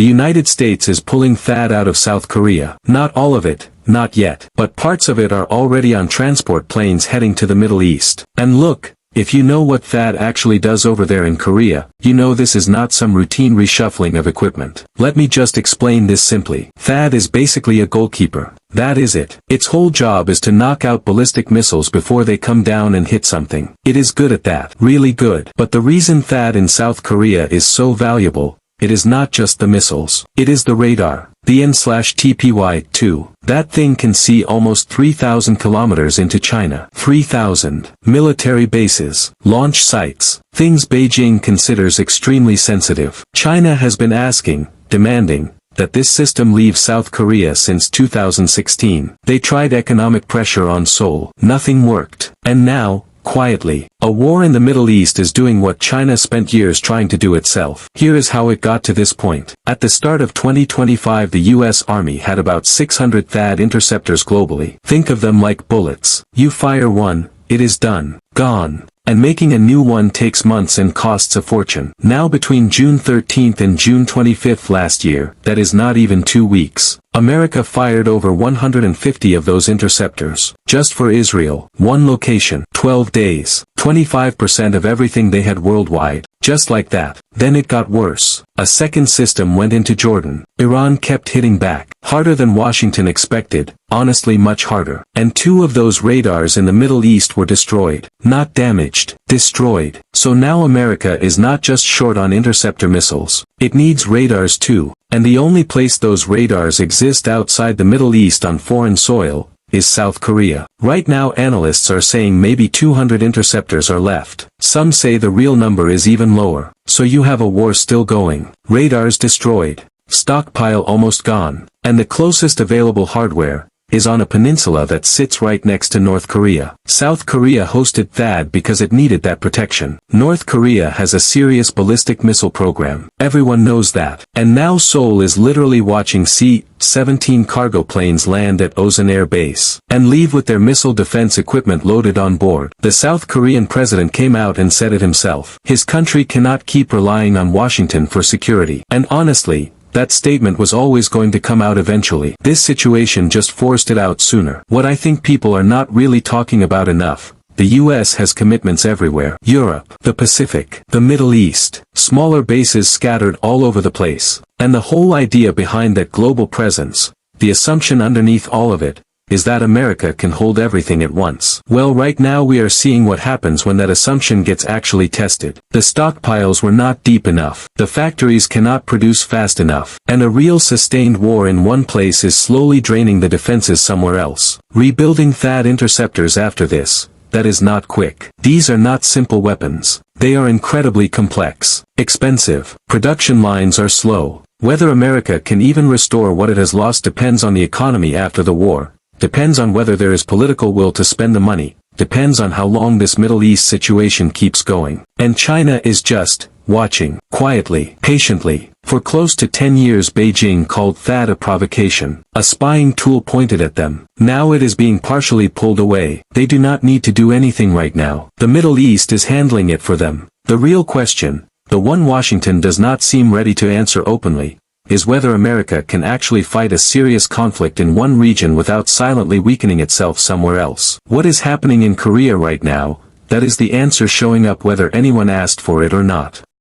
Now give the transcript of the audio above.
The United States is pulling THAAD out of South Korea. Not all of it, not yet, but parts of it are already on transport planes heading to the Middle East. And look, if you know what THAAD actually does over there in Korea, you know this is not some routine reshuffling of equipment. Let me just explain this simply. THAAD is basically a goalkeeper. That is it. Its whole job is to knock out ballistic missiles before they come down and hit something. It is good at that. Really good. But the reason THAAD in South Korea is so valuable, it is not just the missiles. It is the radar. The N/TPY-2. That thing can see almost 3,000 kilometers into China. 3,000. Military bases. Launch sites. Things Beijing considers extremely sensitive. China has been asking, demanding, that this system leave South Korea since 2016. They tried economic pressure on Seoul. Nothing worked. And now, quietly, a war in the Middle East is doing what China spent years trying to do itself. Here is how it got to this point. At the start of 2025, the US Army had about 600 THAAD interceptors globally. Think of them like bullets. You fire one, it is done. Gone. And making a new one takes months and costs a fortune. Now between June 13th and June 25th last year, that is not even 2 weeks, America fired over 150 of those interceptors. Just for Israel, one location, 12 days, 25% of everything they had worldwide. Just like that. Then it got worse. A second system went into Jordan. Iran kept hitting back. Harder than Washington expected, honestly much harder. And 2 of those radars in the Middle East were destroyed. Not damaged, destroyed. So now America is not just short on interceptor missiles. It needs radars too. And the only place those radars exist outside the Middle East on foreign soil is South Korea. Right now analysts are saying maybe 200 interceptors are left. Some say the real number is even lower. So you have a war still going. Radars destroyed. Stockpile almost gone. And the closest available hardware is on a peninsula that sits right next to North Korea. South Korea hosted THAAD because it needed that protection. North Korea has a serious ballistic missile program. Everyone knows that. And now Seoul is literally watching C-17 cargo planes land at Osan Air Base and leave with their missile defense equipment loaded on board. The South Korean president came out and said it himself. His country cannot keep relying on Washington for security. And honestly, that statement was always going to come out eventually. This situation just forced it out sooner. What I think people are not really talking about enough. The US has commitments everywhere. Europe, the Pacific, the Middle East, smaller bases scattered all over the place. And the whole idea behind that global presence, the assumption underneath all of it, is that America can hold everything at once. Well, right now we are seeing what happens when that assumption gets actually tested. The stockpiles were not deep enough. The factories cannot produce fast enough. And a real sustained war in one place is slowly draining the defenses somewhere else. Rebuilding THAAD interceptors after this, that is not quick. These are not simple weapons. They are incredibly complex, expensive. Production lines are slow. Whether America can even restore what it has lost depends on the economy after the war. Depends on whether there is political will to spend the money, depends on how long this Middle East situation keeps going. And China is just watching, quietly, patiently. For close to 10 years Beijing called THAAD a provocation, a spying tool pointed at them. Now it is being partially pulled away. They do not need to do anything right now. The Middle East is handling it for them. The real question, the one Washington does not seem ready to answer openly, is whether America can actually fight a serious conflict in one region without silently weakening itself somewhere else. What is happening in Korea right now, that is the answer showing up whether anyone asked for it or not.